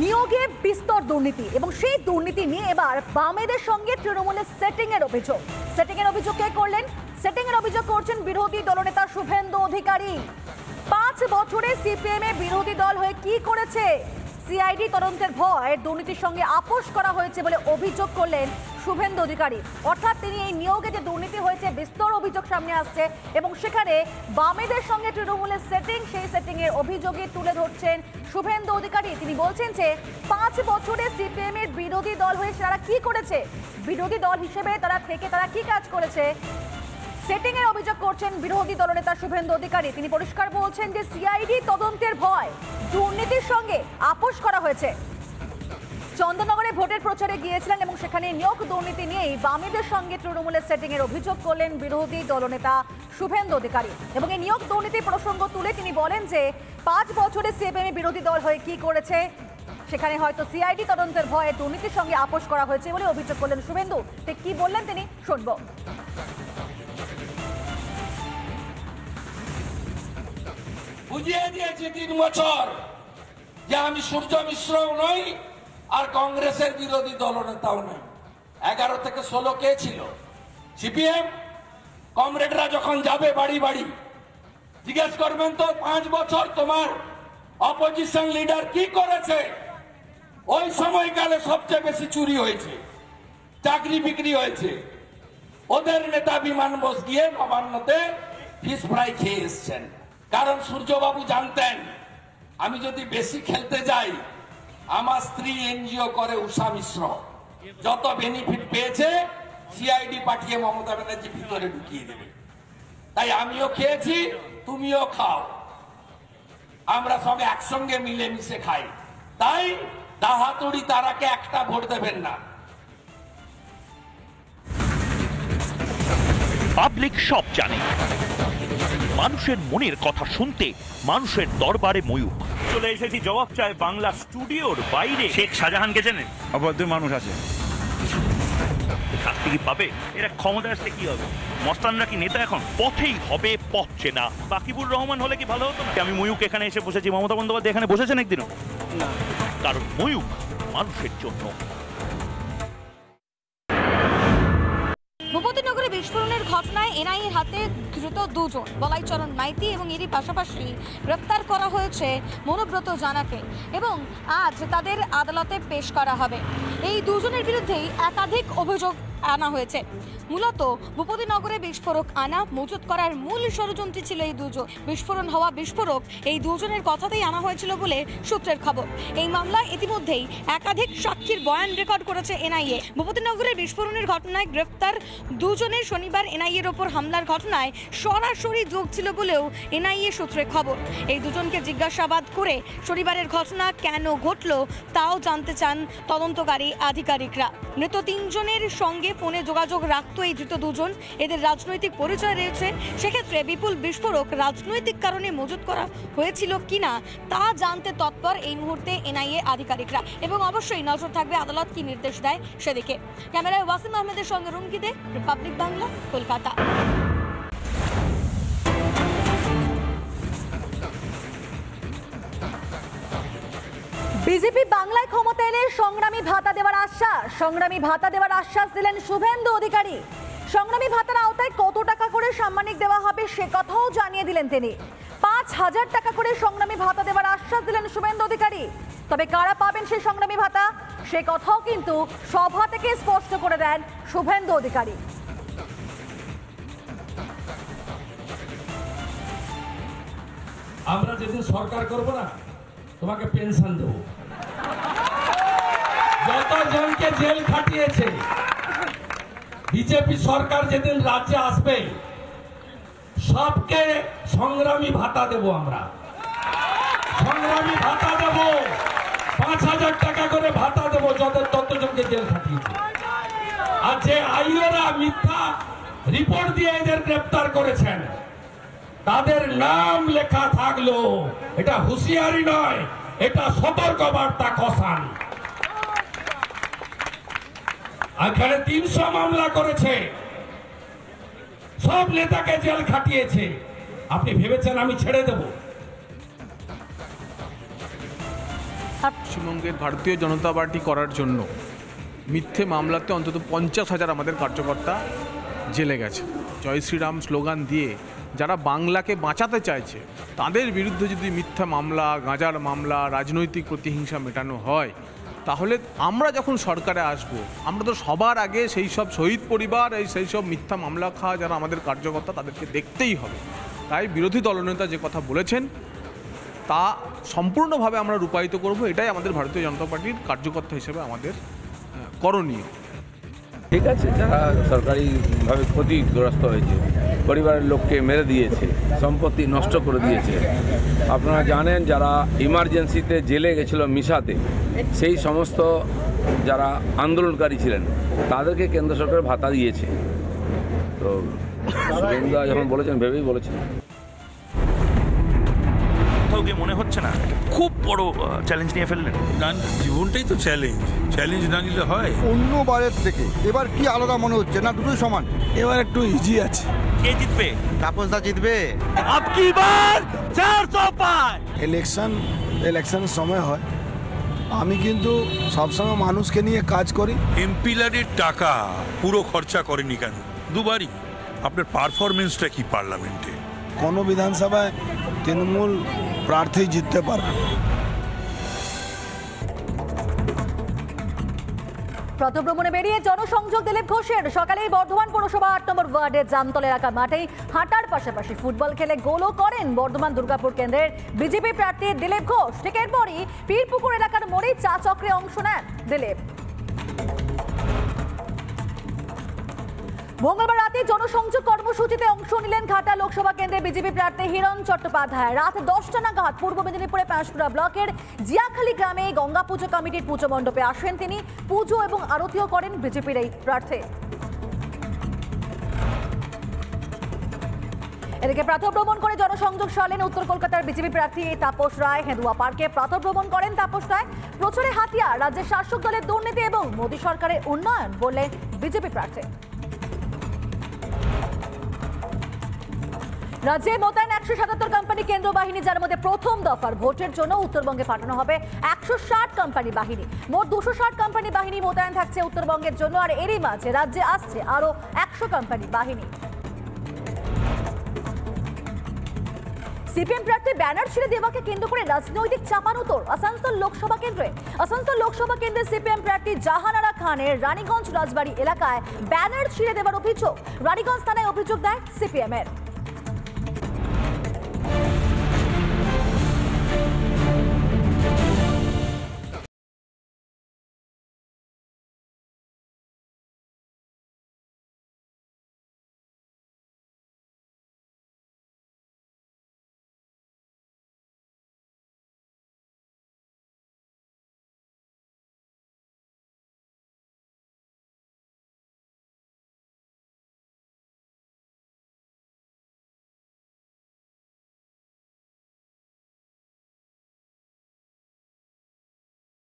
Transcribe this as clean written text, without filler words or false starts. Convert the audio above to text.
নিয়োগে বিস্তর দুর্নীতি এবং সেই দুর্নীতি নিয়ে এবার বামেদের সঙ্গে তৃণমূলের সেটিং এর অভিযোগ কে করলেন? সেটিং এর অভিযোগ করছেন বিরোধী দলনেতা শুভেন্দু অধিকারী। 5 বছরে সিপিএম এ বিরোধী দল হয়ে কি করেছে? সিআইডি তদন্তের ভয় দুর্নীতির সঙ্গে আপোষ করা হয়েছে বলে অভিযোগ করলেন শুভেন্দু অধিকারী। অর্থাৎ তিনি এই নিয়োগে যে দুর্নীতি হয়েছে বিস্তর অভিযোগ সামনে আসছে এবং সেখানে বামেদের সঙ্গে তৃণমূলের সেই সেটিং এর অভিযোগে তুলে ধরছেন শুভেন্দু অধিকারী। তিনি বলছেন যে 5 বছরে সিপিএম এর বিরোধী দল হয়ে তারা কি করেছে, বিরোধী দল হিসেবে তারা কি কাজ করেছে, সেটিং এর অভিযোগ করছেন বিরোধী দলনেতা শুভেন্দু অধিকারী। তিনি পরিষ্কার বলছেন যে সিআইডি তদন্তের ভয় দুর্নীতির সঙ্গে আপোষ করা হয়েছে। চন্দননগরে ভোটের প্রচারে গিয়েছিলেন এবং সেখানে নিয়োগ দুর্নীতি নিয়েই বামেদের সঙ্গে তৃণমূলের সেটিং এর অভিযোগ করলেন বিরোধী দলনেতা শুভেন্দু অধিকারী। এবং এই নিয়োগ দুর্নীতির প্রসঙ্গ তুলে তিনি বলেন যে 5 বছরে সিপিএম বিরোধী দল হয়ে কি করেছে, সেখানে হয়তো সিআইডি তদন্তের ভয়ে দুর্নীতির সঙ্গে আপোষ করা হয়েছে বলে অভিযোগ করলেন শুভেন্দু। কি বললেন তিনি শুনব। বুঝিয়ে দিয়েছি 3 বছর যে আমি সূর্য মিশ্রও নই আর কংগ্রেসের বিরোধী দলনেতাও নই। 11 থেকে 16 কে ছিল? সিপিএম। কমরেডরা যখন যাবে বাড়ি বাড়ি জিজ্ঞেস করবেন তো 5 বছর তোমার অপোজিশন লিডার কি করেছে? ওই সময়কালে সবচেয়ে বেশি চুরি হয়েছে, চাকরি বিক্রি হয়েছে। ওদের নেতা বিমান বোস গিয়ে নবান্নতে ফিশ ফ্রাই খেয়ে এসছেন। কারণ সূর্যবাবু জানতেন আমি যদি বেশি খেলতে যাই, আমার স্ত্রী এনজিও করে উষা মিশ্র, যত বেনিফিট পেয়েছে সিআইডি পাঠিয়ে মমতা ব্যানার্জি ভিতরে ঢুকিয়ে দেবে। তাই আমিও খেয়েছি, তুমিও খাও, আমরা সঙ্গে একসঙ্গে মিলেমিশে খাই। তাই দাহাতুড়ি তারাকে একটা ভোট দেবেন না। পাবলিক সব জানে, মানুষের মনের কথা শুনতে মানুষের দরবারে ময়ূক। চলে এসেছি জবাব চায় বাংলা স্টুডিওর বাইরে। শেখ শাহজাহানকে চেনেন? অভদ্র মানুষ আছে, শাস্তি কি পাবে? এরা ক্ষমতা আসলে কি হবে? মস্তানরা কি নেতা? এখন পথেই হবে পথ চেনা। বাকিবুর রহমান হলে কি ভালো হতো না? আমি ময়ূক এখানে এসে বসেছি, মমতা বন্দ্যোপাধ্যায় এখানে বসেছেন একদিনও না? কারণ ময়ূক মানুষের জন্য। ভূপতিনগরে বিস্ফোরণের ঘটনায় এনআইএর হাতে ধৃত 2 জন, বলাইচরণ মাইতি এবং এরই পাশাপাশি গ্রেপ্তার করা হয়েছে মনোব্রত জানাকে এবং আজ তাদের আদালতে পেশ করা হবে। এই 2 জনের বিরুদ্ধেই একাধিক অভিযোগ আনা হয়েছে। মূলত ভূপতিনগরে বিস্ফোরক আনা, মজুত করার মূল ষড়যন্ত্রী ছিল এই 2 জন। বিস্ফোরণ হওয়া বিস্ফোরক এই 2 জনের কথাতেই আনা হয়েছিল বলে সূত্রের খবর। এই মামলায় ইতিমধ্যেই একাধিক সাক্ষীর বয়ান রেকর্ড করেছে এনআইএ। ভূপতিনগরের বিস্ফোরণের ঘটনায় গ্রেপ্তার 2 জনের শনিবার এনআইএর ওপর হামলার ঘটনায় সরাসরি যোগ ছিল বলেও এনআইএ সূত্রে খবর। এই 2 জনকে জিজ্ঞাসাবাদ করে শনিবারের ঘটনা কেন ঘটল তাও জানতে চান তদন্তকারী আধিকারিকরা। মৃত 3 জনের সঙ্গে ফোনে যোগাযোগ রাখত এই ধৃত 2 জন। এদের রাজনৈতিক পরিচয় রয়েছে, সেক্ষেত্রে বিপুল বিস্ফোরক রাজনৈতিক কারণে মজুত করা হয়েছিল কিনা তা জানতে তৎপর এই মুহূর্তে এনআইএ আধিকারিকরা। এবং অবশ্যই নজর থাকবে আদালত কি নির্দেশ দেয় সেদিকে। ক্যামেরায় ওয়াসিম আহমেদের সঙ্গে রুমকিদে, রিপাবলিক বাংলা, কলকাতা। বিজেপি বাংলায় ক্ষমতা এলে সংগ্রামী ভাতা দেওয়ার আশ্বাস দিলেন শুভেন্দু অধিকারী। সংগ্রামী ভাতার আওতায় কত টাকা করে সাম্মানিক দেওয়া হবে সে কথাও জানিয়ে দিলেন তিনি। 5,000 টাকা করে সংগ্রামী ভাতা দেওয়ার আশ্বাস দিলেন শুভেন্দু অধিকারী। তবে কারা পাবেন সেই সংগ্রামী ভাতা সে কথাও কিন্তু সভা থেকে স্পষ্ট করে দেন শুভেন্দু অধিকারী। আমরা যেদিন সরকার করব না, তোমাকে পেনশন দেবো। যতজনকে জেল খাটিয়েছে বিজেপি সরকার যেদিন রাজ্যে আসবে সবকে সংগ্রামী ভাতা দেব। আমরা সংগ্রামী ভাতা দেব, 5,000 টাকা করে ভাতা দেব যতজনকে জেল খাটিয়েছে। আর যে আইওরা মিথ্যা রিপোর্ট দিয়ে এদের গ্রেপ্তার করেছেন তাদের নাম লেখা থাকলো, এটা হুঁশিয়ারি নয়, এটা সতর্ক বার্তা কসান। এখানে 300 মামলা করেছে, সব নেতাকে জেল খাটিয়েছে। আপনি ভেবেছেন আমি ছেড়ে দেব? পশ্চিমবঙ্গের ভারতীয় জনতা পার্টি করার জন্য মিথ্যে মামলাতে অন্তত 50,000 আমাদের কার্যকর্তা জেলে গেছে। জয় শ্রীরাম স্লোগান দিয়ে যারা বাংলাকে বাঁচাতে চাইছে তাদের বিরুদ্ধে যদি মিথ্যা মামলা, গাঁজার মামলা, রাজনৈতিক প্রতিহিংসা মেটানো হয়, তাহলে আমরা যখন সরকারে আসব, আমরা তো সবার আগে সেই সব শহীদ পরিবার, সেই সব মিথ্যা মামলা খাওয়া যারা আমাদের কার্যকর্তা, তাদেরকে দেখতেই হবে। তাই বিরোধী দলনেতা যে কথা বলেছেন তা সম্পূর্ণভাবে আমরা রূপায়িত করব। এটাই আমাদের ভারতীয় জনতা পার্টির কার্যকর্তা হিসেবে আমাদের করণীয়। ঠিক আছে, যারা সরকারিভাবে ক্ষতিগ্রস্ত হয়েছে, পরিবারের লোককে মেরে দিয়েছে, সম্পত্তি নষ্ট করে দিয়েছে, আপনারা জানেন যারা ইমার্জেন্সিতে জেলে গেছিল মিশাতে, সেই সমস্ত যারা আন্দোলনকারী ছিলেন তাদেরকে কেন্দ্র সরকার ভাতা দিয়েছে। তো শুভেন্দু যখন বলেছেন ভেবেই বলেছেন। কোথাও গিয়ে মনে হচ্ছে না খুব বড় চ্যালেঞ্জ নিয়ে ফেললেন? জীবনটাই তো চ্যালেঞ্জ না নিলে হয়। অন্য বারের থেকে এবার কি আলাদা মনে হচ্ছে? না দুটোই সমান? এবার একটু ইজি আছে। কে জিতবে? তাপসদা জিতবে। আপকি বার 400 পার। ইলেকশন সময় হয়, আমি কিন্তু সবসময় মানুষকে নিয়ে কাজ করি। এমপিলারের টাকা পুরো খরচা করেনি কেন? দুবারই। আপনার পারফরমেন্সটা কি পার্লামেন্টে? কোনো বিধানসভায় তৃণমূল প্রার্থী জিততে পারে। পথভ্রমণে বেরিয়ে জনসংযোগ দিলীপ ঘোষের। সকালেই বর্ধমান পৌরসভা 8 নম্বর ওয়ার্ডের জামতল এলাকা মাঠেই হাঁটার পাশাপাশি ফুটবল খেলে গোলও করেন বর্ধমান দুর্গাপুর কেন্দ্রের বিজেপি প্রার্থী দিলীপ ঘোষ। ঠিক এরপরই পীরপুকুর এলাকার মোড়েই চা চক্রে অংশ নেন দিলীপ। মঙ্গলবার রাতে জনসংযোগ কর্মসূচিতে অংশ নিলেন ঘাটা লোকসভা কেন্দ্রের বিজেপি প্রার্থী হিরণ চট্টোপাধ্যায়। রাত 10টা নাগাদ পূর্ব মেদিনীপুরে পাঁশকুড়া ব্লকের জিয়াখালী গ্রামে গঙ্গা পুজো কমিটির পুজো মণ্ডপে আসেন তিনি। পুজো এবং আরতিও করেন বিজেপির এই প্রার্থী। এদিকে প্রাতঃভ্রমণ করে জনসংযোগ সারলেন উত্তর কলকাতার বিজেপি প্রার্থী তাপস রায়। হেদুয়া পার্কে প্রাতঃভ্রমণ করেন তাপস রায়। প্রচারে হাতিয়ার রাজ্যের শাসক দলের দুর্নীতি এবং মোদী সরকারের উন্নয়ন বললেন বিজেপি প্রার্থী। রাজ্যে মোতায়েন 177 কোম্পানি কেন্দ্র বাহিনী, যার মধ্যে প্রথম দফার ভোটের জন্য উত্তরবঙ্গে পাঠানো হবে 160 কোম্পানি বাহিনী। মোট 260 কোম্পানি বাহিনী মোতায়েন থাকছে উত্তরবঙ্গের জন্য। আর এরই মাঝে রাজ্যে আসছে আরো 100 কোম্পানি বাহিনী। সিপিএম প্রার্থী ব্যানার ছিঁড়ে দেওয়াকে কেন্দ্র করে রাজনৈতিক চাপানোতর আসানসোল লোকসভা কেন্দ্রে। আসানসোল লোকসভা কেন্দ্রে সিপিএম প্রার্থী জাহানারা খানের রানীগঞ্জ রাজবাড়ি এলাকায় ব্যানার ছিঁড়ে দেওয়ার অভিযোগ। রানীগঞ্জ থানায় অভিযোগ দেয় সিপিএম এর।